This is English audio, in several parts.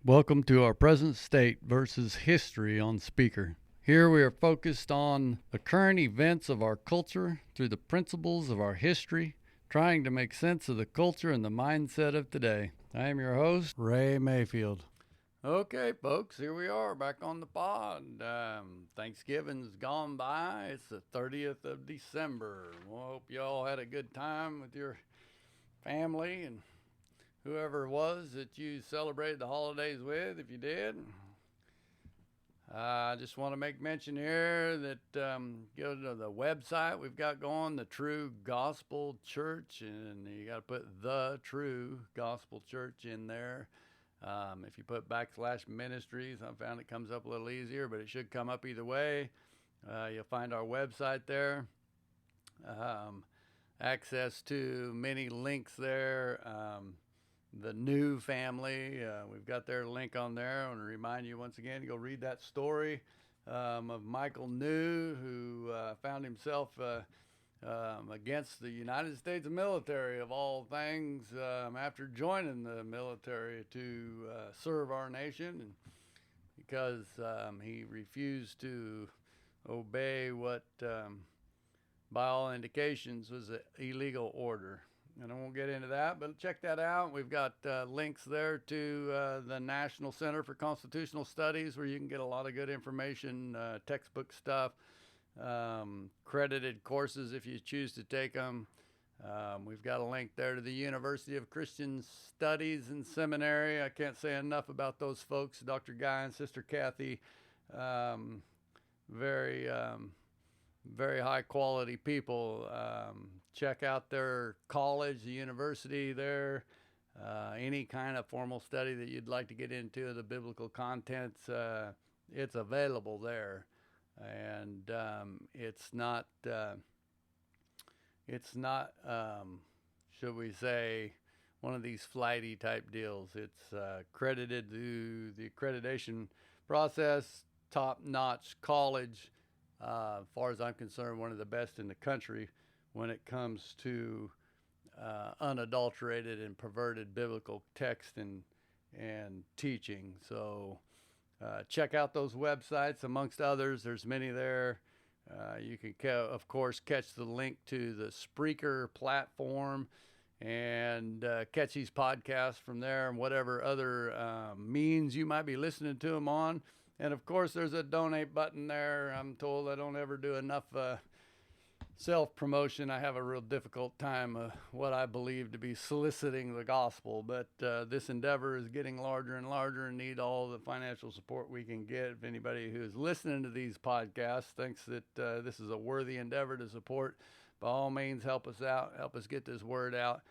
Welcome to our present state versus history on Speaker. Here we are focused on the current events of our culture through the principles of our history, trying to make sense of the culture and the mindset of today. I am your host, Ray Mayfield. Okay, folks, here we are back on the pod. Thanksgiving's gone by. It's the 30th of December. We hope you all had a good time with your family and whoever it was that you celebrated the holidays with, if you did. I just want to make mention here that go to the website we've got going, the True Gospel Church, and you got to put the True Gospel Church in there. If you put /ministries, I found it comes up a little easier, but it should come up either way. You'll find our website there. Access to many links there. The New family, we've got their link on there. I want to remind you once again to go read that story of Michael New, who found himself against the United States military, of all things, after joining the military to serve our nation, and because he refused to obey what, by all indications, was an illegal order. And I won't get into that, but check that out. We've got links there to the National Center for Constitutional Studies, where you can get a lot of good information, textbook stuff, credited courses if you choose to take them. We've got a link there to the University of Christian Studies and Seminary. I can't say enough about those folks, Dr. Guy and Sister Kathy. Very high quality people. Check out their college, the university there, any kind of formal study that you'd like to get into the biblical contents, it's available there. And it's not, should we say, one of these flighty type deals. It's credited through the accreditation process, top-notch college. As far as I'm concerned, one of the best in the country when it comes to unadulterated and perverted biblical text and teaching. So check out those websites, amongst others. There's many there. You can, of course, catch the link to the Spreaker platform and catch these podcasts from there, and whatever other means you might be listening to them on. And of course, there's a donate button there. I'm told I don't ever do enough self-promotion. I have a real difficult time what I believe to be soliciting the gospel, but this endeavor is getting larger and larger and need all the financial support we can get. If anybody who is listening to these podcasts thinks that this is a worthy endeavor to support, by all means, help us out, help us get this word out.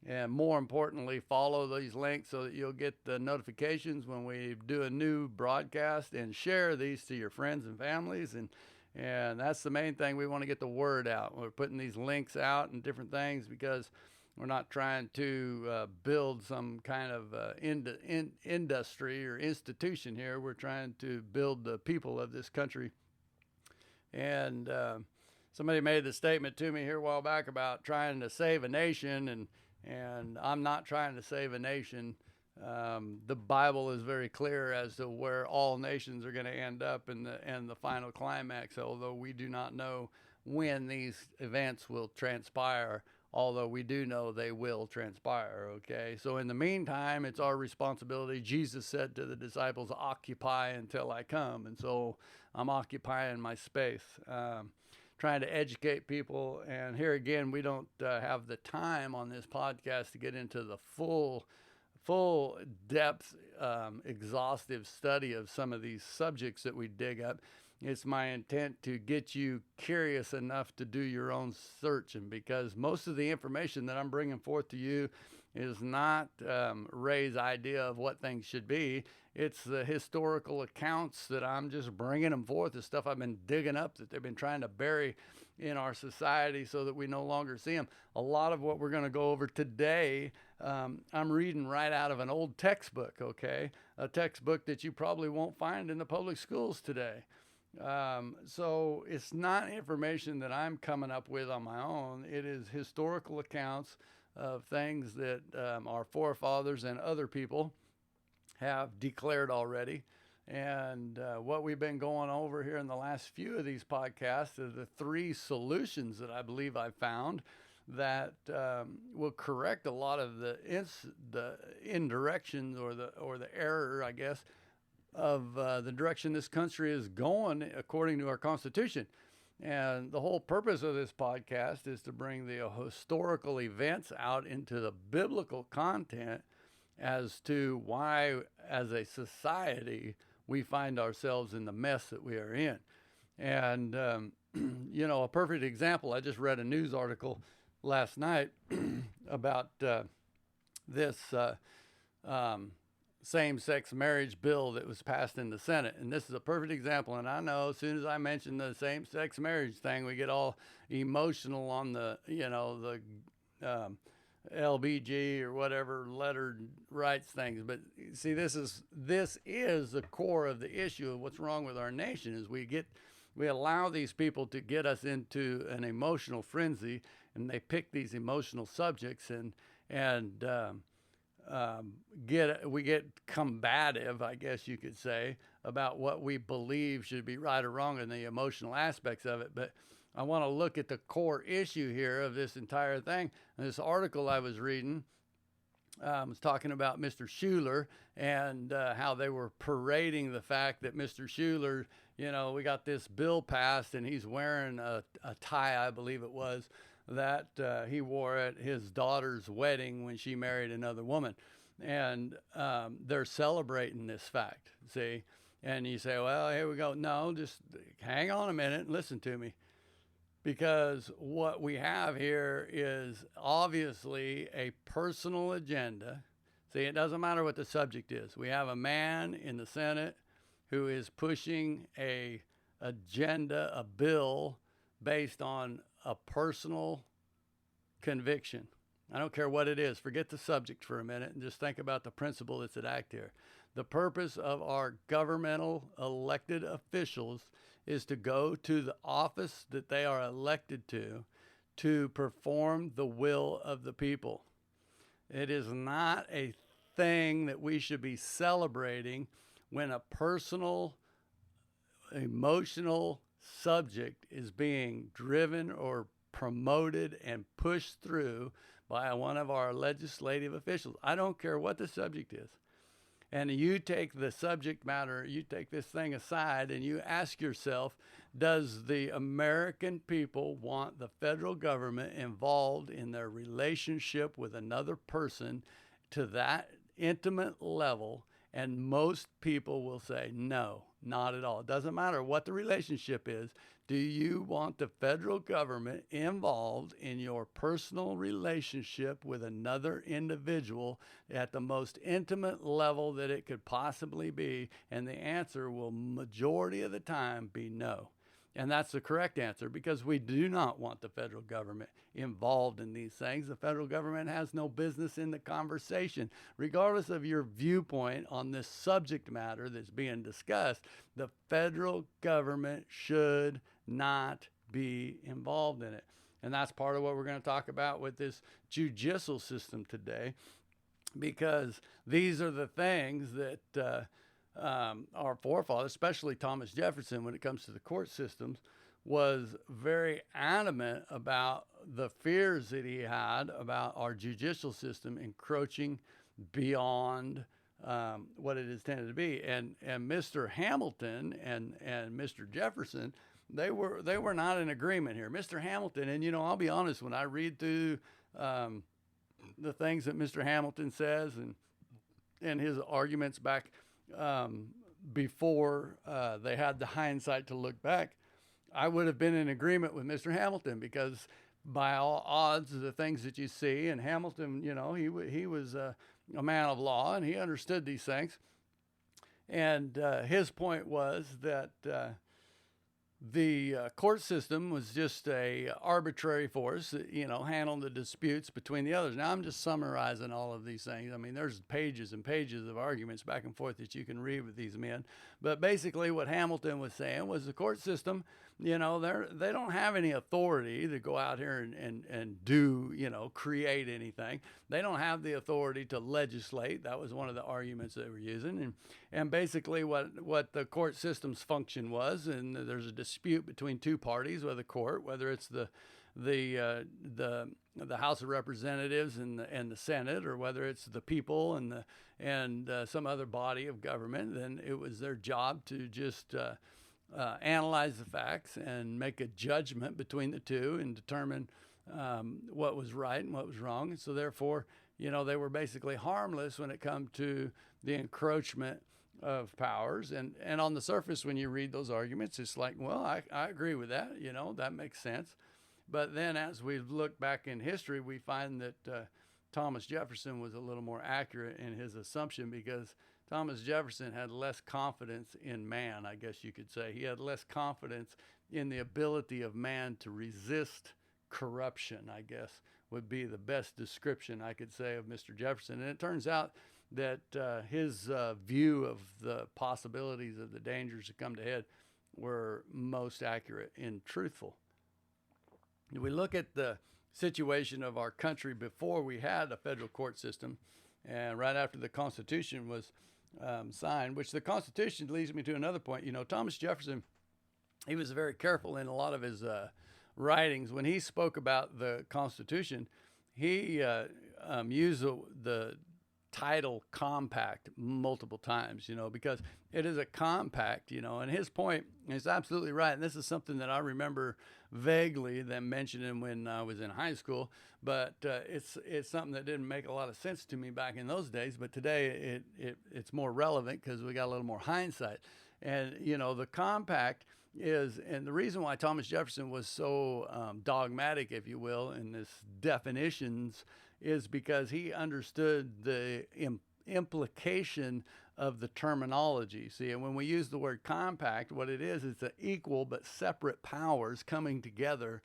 And more importantly, follow these links so that you'll get the notifications when we do a new broadcast, and share these to your friends and families. And that's the main thing. We want to get the word out. We're putting these links out and different things because we're not trying to build some kind of industry or institution here. We're trying to build the people of this country. And somebody made the statement to me here a while back about trying to save a nation, and I'm not trying to save a nation. The Bible is very clear as to where all nations are going to end up in the final climax, although we do not know when these events will transpire, although we do know they will transpire, okay? So in the meantime, it's our responsibility. Jesus said to the disciples, occupy until I come, and so I'm occupying my space, trying to educate people. And here again, we don't have the time on this podcast to get into the full depth, exhaustive study of some of these subjects that we dig up. It's my intent to get you curious enough to do your own searching, because most of the information that I'm bringing forth to you is not Ray's idea of what things should be. It's the historical accounts that I'm just bringing them forth, the stuff I've been digging up that they've been trying to bury in our society so that we no longer see them. A lot of what we're going to go over today, I'm reading right out of an old textbook, okay? A textbook that you probably won't find in the public schools today. So it's not information that I'm coming up with on my own. It is historical accounts of things that our forefathers and other people have declared already. And what we've been going over here in the last few of these podcasts are the three solutions that I believe I've found that will correct a lot of the indirections or the error, I guess, of the direction this country is going according to our Constitution. And the whole purpose of this podcast is to bring the historical events out into the biblical content as to why, as a society, we find ourselves in the mess that we are in. And, a perfect example, I just read a news article last night about this same-sex marriage bill that was passed in the Senate. And this is a perfect example. And I know as soon as I mention the same-sex marriage thing, we get all emotional on the LBG or whatever lettered rights things. But see, this is the core of the issue of what's wrong with our nation is we allow these people to get us into an emotional frenzy, and they pick these emotional subjects and we get combative, I guess you could say, about what we believe should be right or wrong in the emotional aspects of it. But I want to look at the core issue here of this entire thing. And this article I was reading was talking about Mr. Schuler and how they were parading the fact that Mr. Schuler, we got this bill passed and he's wearing a tie, I believe it was, that he wore at his daughter's wedding when she married another woman. And they're celebrating this fact, see? And you say, well, here we go. No, just hang on a minute and listen to me. Because what we have here is obviously a personal agenda. See, it doesn't matter what the subject is. We have a man in the Senate who is pushing a agenda, a bill based on a personal conviction. I don't care what it is. Forget the subject for a minute and just think about the principle that's at act here. The purpose of our governmental elected officials is to go to the office that they are elected to perform the will of the people. It is not a thing that we should be celebrating when a personal, emotional subject is being driven or promoted and pushed through by one of our legislative officials. I don't care what the subject is. And you take the subject matter, you take this thing aside and you ask yourself, does the American people want the federal government involved in their relationship with another person to that intimate level? And most people will say, no, not at all. It doesn't matter what the relationship is. Do you want the federal government involved in your personal relationship with another individual at the most intimate level that it could possibly be? And the answer will majority of the time be no. And that's the correct answer, because we do not want the federal government involved in these things. The federal government has no business in the conversation. Regardless of your viewpoint on this subject matter that's being discussed, the federal government should not be involved in it. And that's part of what we're going to talk about with this judicial system today, because these are the things that our forefathers, especially Thomas Jefferson, when it comes to the court systems, was very adamant about the fears that he had about our judicial system encroaching beyond what it is intended to be. And Mr. Hamilton and Mr. Jefferson, they were not in agreement here. Mr. Hamilton, and I'll be honest, when I read through the things that Mr. Hamilton says and his arguments back before they had the hindsight to look back, I would have been in agreement with Mr. Hamilton, because by all odds, the things that you see, and Hamilton, he was a man of law and he understood these things. And his point was that The court system was just a arbitrary force that, handled the disputes between the others. Now I'm just summarizing all of these things. I mean, there's pages and pages of arguments back and forth that you can read with these men. But basically what Hamilton was saying was the court system, they don't have any authority to go out here and do, create anything. They don't have the authority to legislate. That was one of the arguments they were using. And basically what the court system's function was, and there's a dispute between two parties with the court, whether it's the House of Representatives and the Senate, or whether it's the people and some other body of government, then it was their job to just analyze the facts and make a judgment between the two and determine what was right and what was wrong. And so therefore, they were basically harmless when it come to the encroachment of powers. And on the surface, when you read those arguments, it's like, well, I agree with that. That makes sense. But then as we look back in history, we find that Thomas Jefferson was a little more accurate in his assumption, because Thomas Jefferson had less confidence in man, I guess you could say. He had less confidence in the ability of man to resist corruption, I guess would be the best description I could say of Mr. Jefferson. And it turns out that his view of the possibilities of the dangers that come to head were most accurate and truthful. We look at the situation of our country before we had a federal court system, and right after the Constitution was signed, which the Constitution leads me to another point. Thomas Jefferson, he was very careful in a lot of his writings. When he spoke about the Constitution, he used the title compact multiple times, because it is a compact, and his point is absolutely right. And this is something that I remember vaguely them mentioning when I was in high school, but it's something that didn't make a lot of sense to me back in those days. But today it's more relevant because we got a little more hindsight. And, the compact is, and the reason why Thomas Jefferson was so dogmatic, if you will, in his definitions is because he understood the implication of the terminology. See, and when we use the word compact, what it is, it's an equal but separate powers coming together,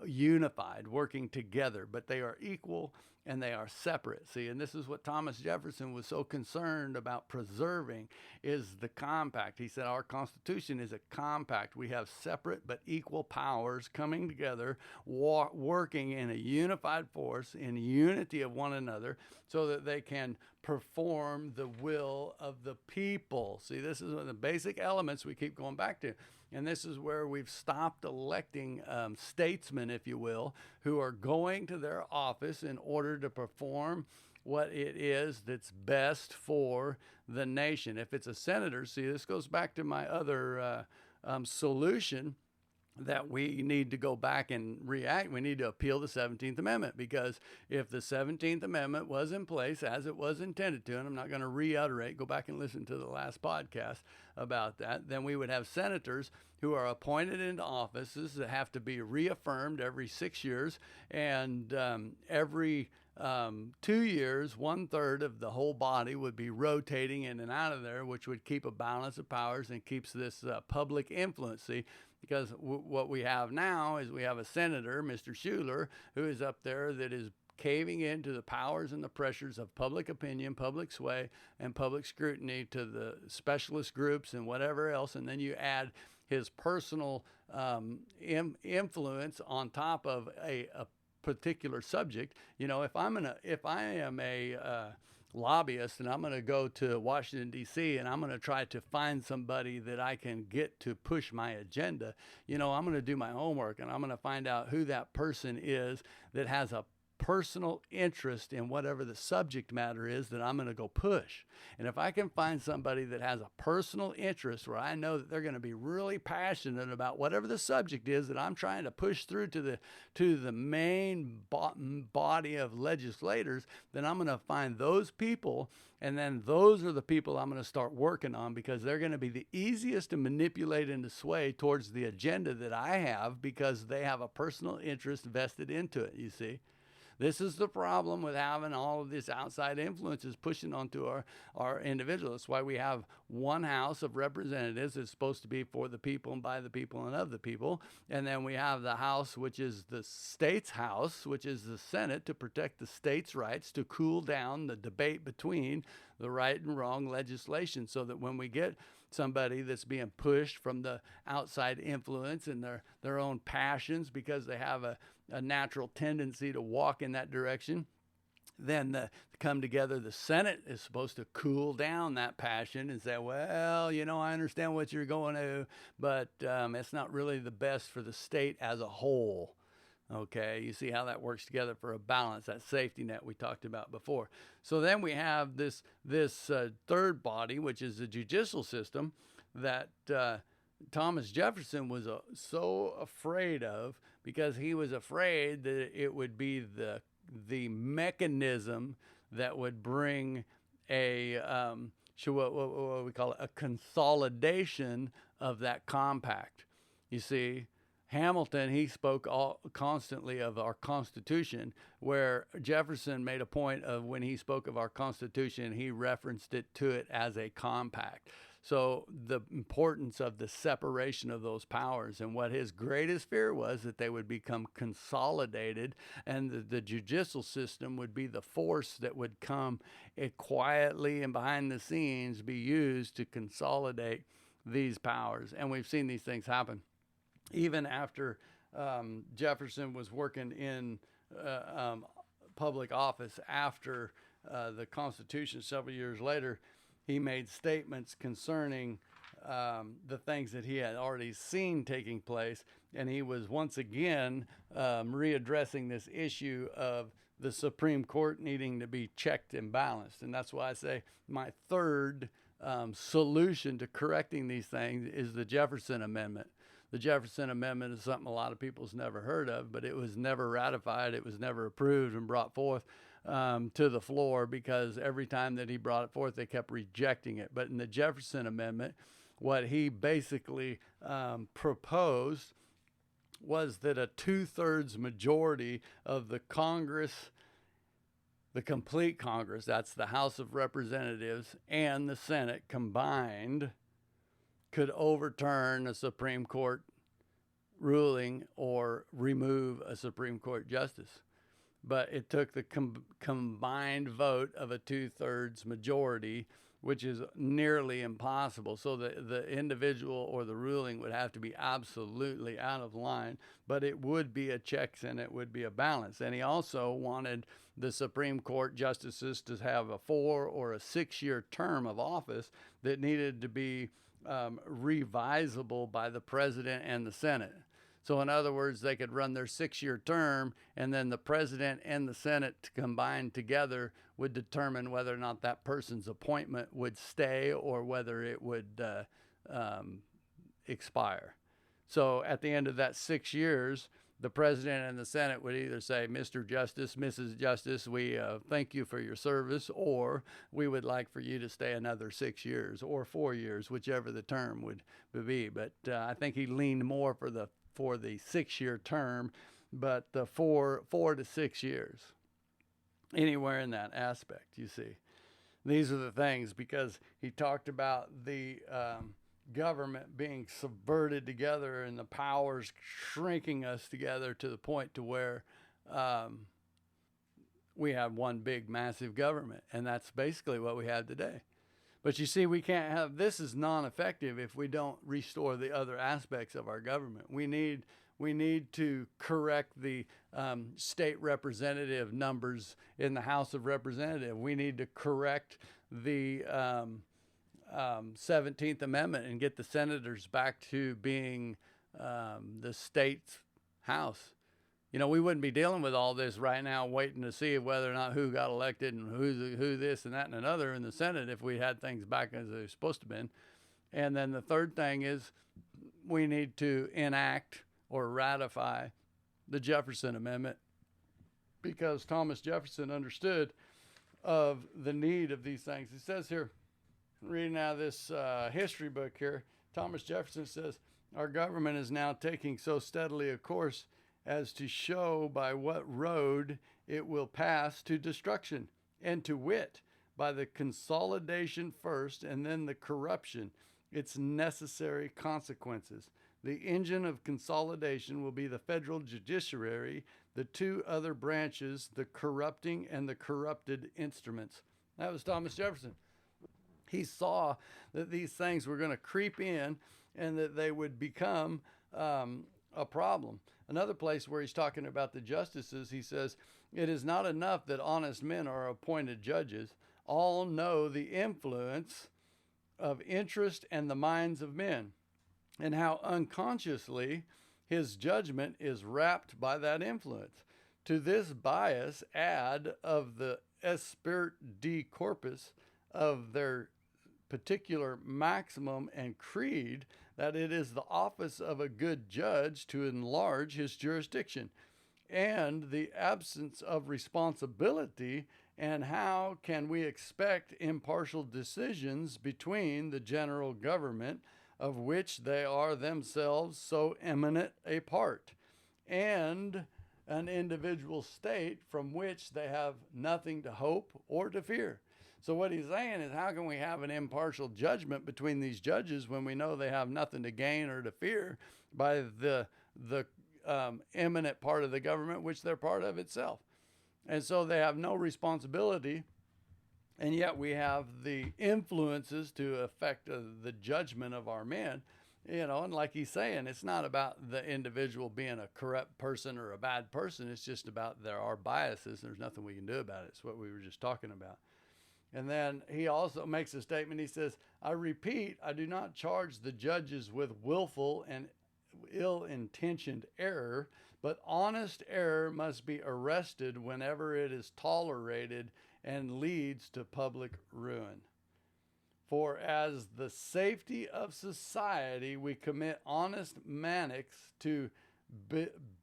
unified, working together, but they are equal and they are separate. See, and this is what Thomas Jefferson was so concerned about preserving, is the compact. He said our Constitution is a compact. We have separate but equal powers coming together, working in a unified force, in unity of one another, so that they can perform the will of the people. See, this is one of the basic elements we keep going back to. And this is where we've stopped electing statesmen, if you will, who are going to their office in order to perform what it is that's best for the nation. If it's a senator, see, this goes back to my other solution, that we need to go back and react. We need to appeal the 17th Amendment, because if the 17th Amendment was in place as it was intended to, and I'm not going to reiterate, go back and listen to the last podcast about that, then we would have senators who are appointed into offices that have to be reaffirmed every 6 years, and every 2 years, 1/3 of the whole body would be rotating in and out of there, which would keep a balance of powers and keeps this public influence. See, because what we have now is we have a senator, Mr. Schuler, who is up there that is caving into the powers and the pressures of public opinion, public sway, and public scrutiny to the specialist groups and whatever else. And then you add his personal influence on top of a particular subject. If I am a lobbyist and I'm going to go to Washington, D.C., and I'm going to try to find somebody that I can get to push my agenda, I'm going to do my homework, and I'm going to find out who that person is that has a personal interest in whatever the subject matter is that I'm going to go push. And if I can find somebody that has a personal interest where I know that they're going to be really passionate about whatever the subject is that I'm trying to push through to the main body of legislators, then I'm going to find those people, and then those are the people I'm going to start working on, because they're going to be the easiest to manipulate and to sway towards the agenda that I have, because they have a personal interest vested into it, you see. This is the problem with having all of this outside influences pushing onto our individuals. That's why we have one House of Representatives that's supposed to be for the people and by the people and of the people. And then we have the House, which is the state's House, which is the Senate, to protect the state's rights, to cool down the debate between the right and wrong legislation, so that when we get somebody that's being pushed from the outside influence and their own passions because they have a natural tendency to walk in that direction, then come together, the Senate is supposed to cool down that passion and say, well, I understand what you're going to, but it's not really the best for the state as a whole. Okay, you see how that works together for a balance, that safety net we talked about before. So then we have this third body, which is the judicial system, that Thomas Jefferson was so afraid of, because he was afraid that it would be the mechanism that would bring a what we call it, a consolidation of that compact. You see, Hamilton, he spoke constantly of our Constitution, where Jefferson made a point of, when he spoke of our Constitution, he referenced it as a compact. So the importance of the separation of those powers, and what his greatest fear was, that they would become consolidated, and the judicial system would be the force that would come quietly and behind the scenes be used to consolidate these powers. And we've seen these things happen. Even after Jefferson was working in public office after the Constitution several years later, he made statements concerning the things that he had already seen taking place. And he was once again readdressing this issue of the Supreme Court needing to be checked and balanced. And that's why I say my third solution to correcting these things is the Jefferson Amendment. The Jefferson Amendment is something a lot of people's never heard of, but it was never ratified. It was never approved and brought forth to the floor, because every time that he brought it forth, they kept rejecting it. But in the Jefferson Amendment, what he basically proposed was that a 2/3 majority of the Congress, the complete Congress, that's the House of Representatives and the Senate combined, could overturn a Supreme Court ruling or remove a Supreme Court justice. But it took the combined vote of a 2/3 majority, which is nearly impossible. So the individual or the ruling would have to be absolutely out of line, but it would be a checks and it would be a balance. And he also wanted the Supreme Court justices to have a 4 or a 6 year term of office that needed to be revisable by the president and the Senate. So in other words, they could run their 6 year term, and then the president and the Senate combined together would determine whether or not that person's appointment would stay or whether it would expire. So at the end of that 6 years, the president and the Senate would either say, Mr. Justice, Mrs. Justice, we thank you for your service, or we would like for you to stay another 6 years or 4 years, whichever the term would be. But I think he leaned more for the 6 year term, but the 4 to 6 years, anywhere in that aspect, you see. These are the things, because he talked about the government being subverted together and the powers shrinking us together to the point to where we have one big massive government, and that's basically what we have today. But you see, we can't have this is non-effective if we don't restore the other aspects of our government. We need to correct the state representative numbers in the House of Representatives. We need to correct the 17th Amendment and get the senators back to being the state's house. We wouldn't be dealing with all this right now, waiting to see whether or not who got elected and who this and that and another in the Senate, if we had things back as they're supposed to have been. And then the third thing is we need to enact or ratify the Jefferson Amendment, because Thomas Jefferson understood of the need of these things. It says here, reading out of this history book here, Thomas Jefferson says, our government is now taking so steadily a course as to show by what road it will pass to destruction, and to wit, by the consolidation first and then the corruption, its necessary consequences. The engine of consolidation will be the federal judiciary, the two other branches, the corrupting and the corrupted instruments. That was Thomas Jefferson. He saw that these things were going to creep in and that they would become a problem. Another place where he's talking about the justices, he says, "It is not enough that honest men are appointed judges. All know the influence of interest and the minds of men, and how unconsciously his judgment is wrapped by that influence. To this bias add of the esprit de corpus of their particular maximum and creed, that it is the office of a good judge to enlarge his jurisdiction, and the absence of responsibility, and how can we expect impartial decisions between the general government, of which they are themselves so eminent a part, and an individual state from which they have nothing to hope or to fear." So what he's saying is, how can we have an impartial judgment between these judges when we know they have nothing to gain or to fear by the eminent part of the government, which they're part of itself? And so they have no responsibility, and yet we have the influences to affect the judgment of our men. And like he's saying, it's not about the individual being a corrupt person or a bad person. It's just about there are biases. There's nothing we can do about it. It's what we were just talking about. And then he also makes a statement. He says, "I repeat, I do not charge the judges with willful and ill-intentioned error, but honest error must be arrested whenever it is tolerated and leads to public ruin. For as the safety of society we commit honest maniacs to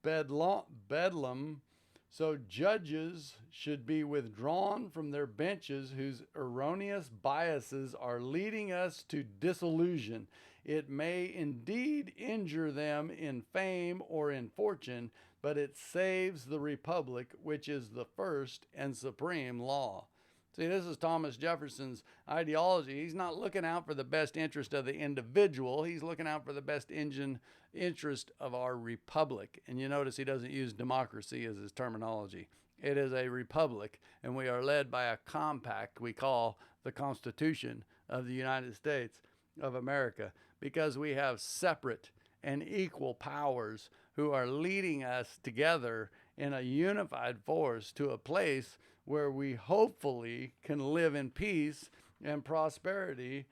bedlam, so judges should be withdrawn from their benches whose erroneous biases are leading us to disillusion. It may indeed injure them in fame or in fortune, but it saves the republic, which is the first and supreme law." See, this is Thomas Jefferson's ideology. He's not looking out for the best interest of the individual. He's looking out for the best interest of our republic. And you notice he doesn't use democracy as his terminology. It is a republic, and we are led by a compact we call the Constitution of the United States of America, because we have separate and equal powers who are leading us together in a unified force to a place where we hopefully can live in peace and prosperity.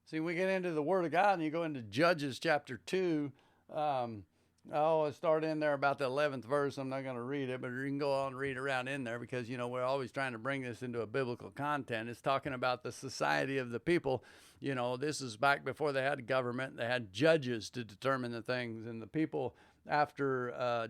See, we get into the Word of God and you go into Judges chapter 2. I'll start in there about the 11th verse. I'm not going to read it, but you can go on and read around in there, because, we're always trying to bring this into a biblical content. It's talking about the society of the people. This is back before they had government. They had judges to determine the things, and the people, after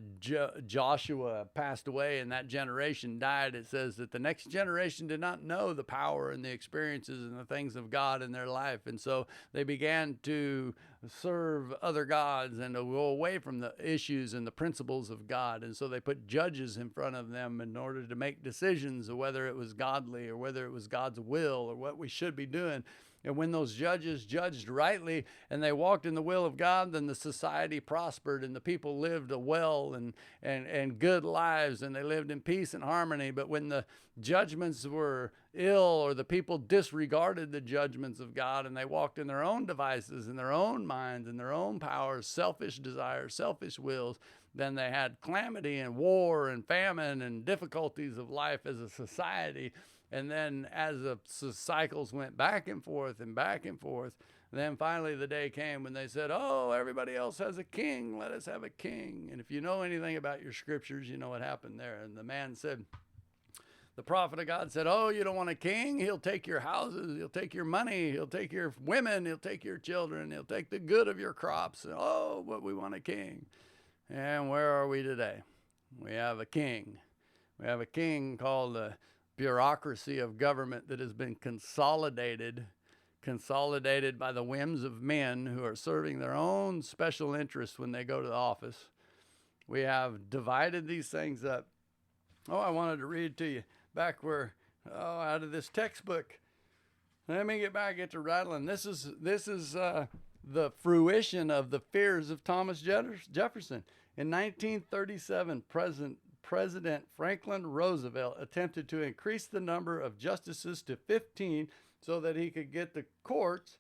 Joshua passed away and that generation died, it says that the next generation did not know the power and the experiences and the things of God in their life. And so they began to serve other gods and to go away from the issues and the principles of God. And so they put judges in front of them in order to make decisions of whether it was godly or whether it was God's will or what we should be doing. And when those judges judged rightly and they walked in the will of God, then the society prospered and the people lived a well and good lives, and they lived in peace and harmony. But when the judgments were ill, or the people disregarded the judgments of God and they walked in their own devices and their own minds and their own powers, selfish desires, selfish wills, then they had calamity and war and famine and difficulties of life as a society. And then as the cycles went back and forth, then finally the day came when they said, "Oh, everybody else has a king. Let us have a king." And if you know anything about your scriptures, you know what happened there. And the man said, the prophet of God said, "Oh, you don't want a king? He'll take your houses. He'll take your money. He'll take your women. He'll take your children. He'll take the good of your crops. And, oh, but we want a king." And where are we today? We have a king. We have a king called the bureaucracy of government that has been consolidated by the whims of men who are serving their own special interests when they go to the office. We have divided these things up, Oh, I wanted to read to you back where, out of this textbook. Let me get to rattling. This is the fruition of the fears of Thomas Jefferson. In 1937, President Franklin Roosevelt attempted to increase the number of justices to 15 so that he could get a court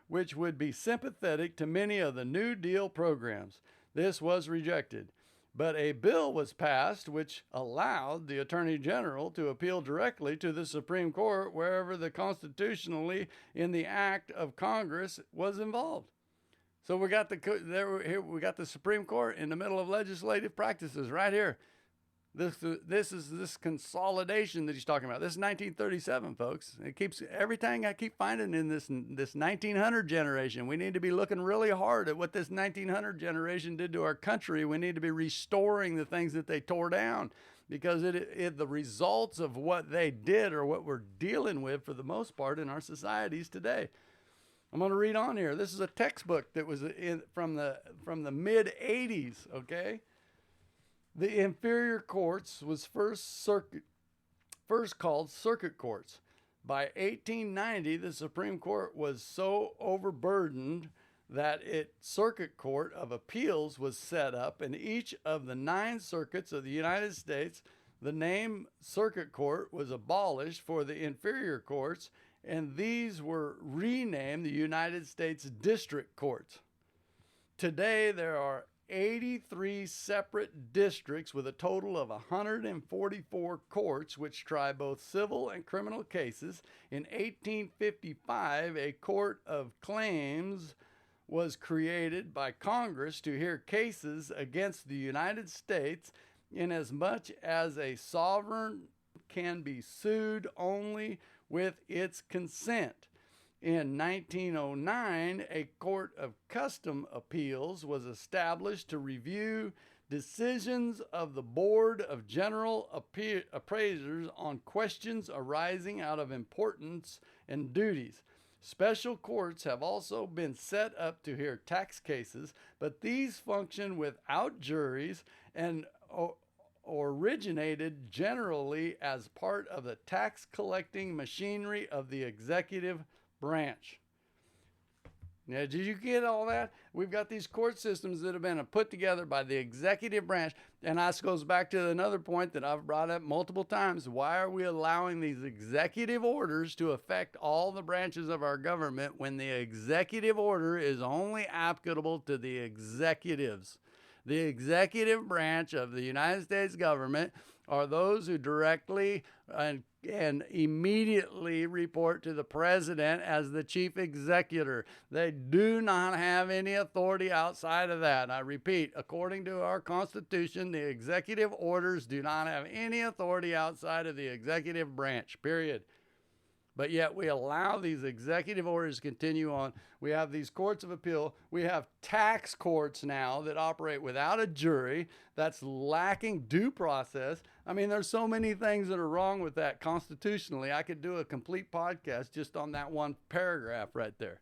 which would be sympathetic to many of the New Deal programs. This was rejected. But a bill was passed which allowed the Attorney General to appeal directly to the Supreme Court wherever the constitutionally in the act of Congress was involved. So we got the Supreme Court in the middle of legislative practices right here. This is this consolidation that he's talking about. This is 1937, folks. It keeps everything I keep finding in this 1900 generation. We need to be looking really hard at what this 1900 generation did to our country. We need to be restoring the things that they tore down, because the results of what they did are what we're dealing with for the most part in our societies today. I'm going to read on here. This is a textbook that was from the mid 80s. Okay. The inferior courts was first called circuit courts. By 1890, the Supreme Court was so overburdened that Circuit Court of Appeals was set up, and each of the 9 circuits of the United States, the name Circuit Court was abolished for the inferior courts, and these were renamed the United States District Courts. Today, there are 83 separate districts with a total of 144 courts which try both civil and criminal cases. In 1855, a court of claims was created by Congress to hear cases against the United States, inasmuch as a sovereign can be sued only with its consent. In 1909, a Court of Custom Appeals was established to review decisions of the Board of General Appraisers on questions arising out of importance and duties. Special courts have also been set up to hear tax cases, but these function without juries and originated generally as part of the tax collecting machinery of the executive branch. Now, did you get all that? We've got these court systems that have been put together by the executive branch, and this goes back to another point that I've brought up multiple times. Why are we allowing these executive orders to affect all the branches of our government when the executive order is only applicable to the executives? The executive branch of the United States government are those who directly and immediately report to the president as the chief executor. They do not have any authority outside of that. I repeat, according to our Constitution, the executive orders do not have any authority outside of the executive branch, period. But yet we allow these executive orders to continue on. We have these courts of appeal. We have tax courts now that operate without a jury. That's lacking due process. I mean, there's so many things that are wrong with that constitutionally. I could do a complete podcast just on that one paragraph right there.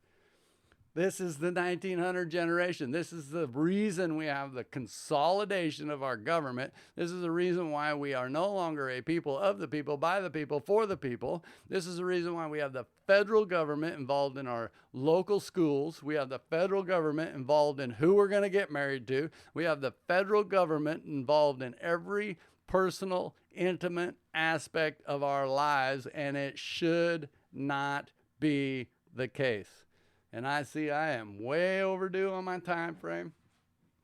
This is the 1900 generation. This is the reason we have the consolidation of our government. This is the reason why we are no longer a people of the people, by the people, for the people. This is the reason why we have the federal government involved in our local schools. We have the federal government involved in who we're going to get married to. We have the federal government involved in every personal, intimate aspect of our lives, and it should not be the case. And I see I am way overdue on my time frame.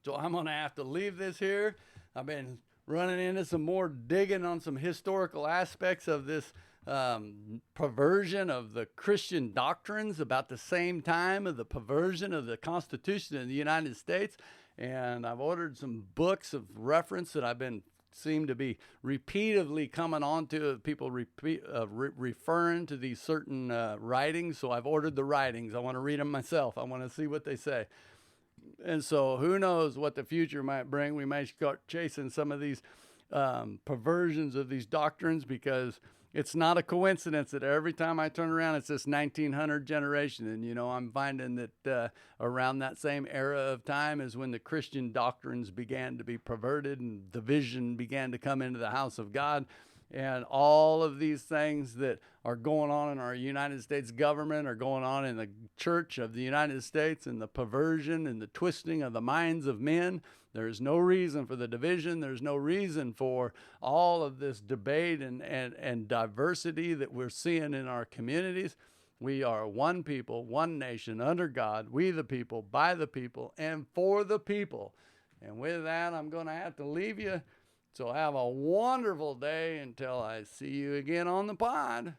So I'm going to have to leave this here. I've been running into some more digging on some historical aspects of this perversion of the Christian doctrines about the same time of the perversion of the Constitution in the United States. And I've ordered some books of reference that seem to be repeatedly coming on to people referring to these certain writings. So I've ordered the writings. I want to read them myself. I want to see what they say. And so who knows what the future might bring. We might start chasing some of these perversions of these doctrines, because It's not a coincidence that every time I turn around, it's this 1900 generation. And, you know, I'm finding that around that same era of time is when the Christian doctrines began to be perverted and division began to come into the house of God. And all of these things that are going on in our United States government are going on in the Church of the United States, and the perversion and the twisting of the minds of men. There's no reason for the division. There's no reason for all of this debate and diversity that we're seeing in our communities. We are one people, one nation, under God, we the people, by the people, and for the people. And with that, I'm going to have to leave you. So have a wonderful day until I see you again on the pod.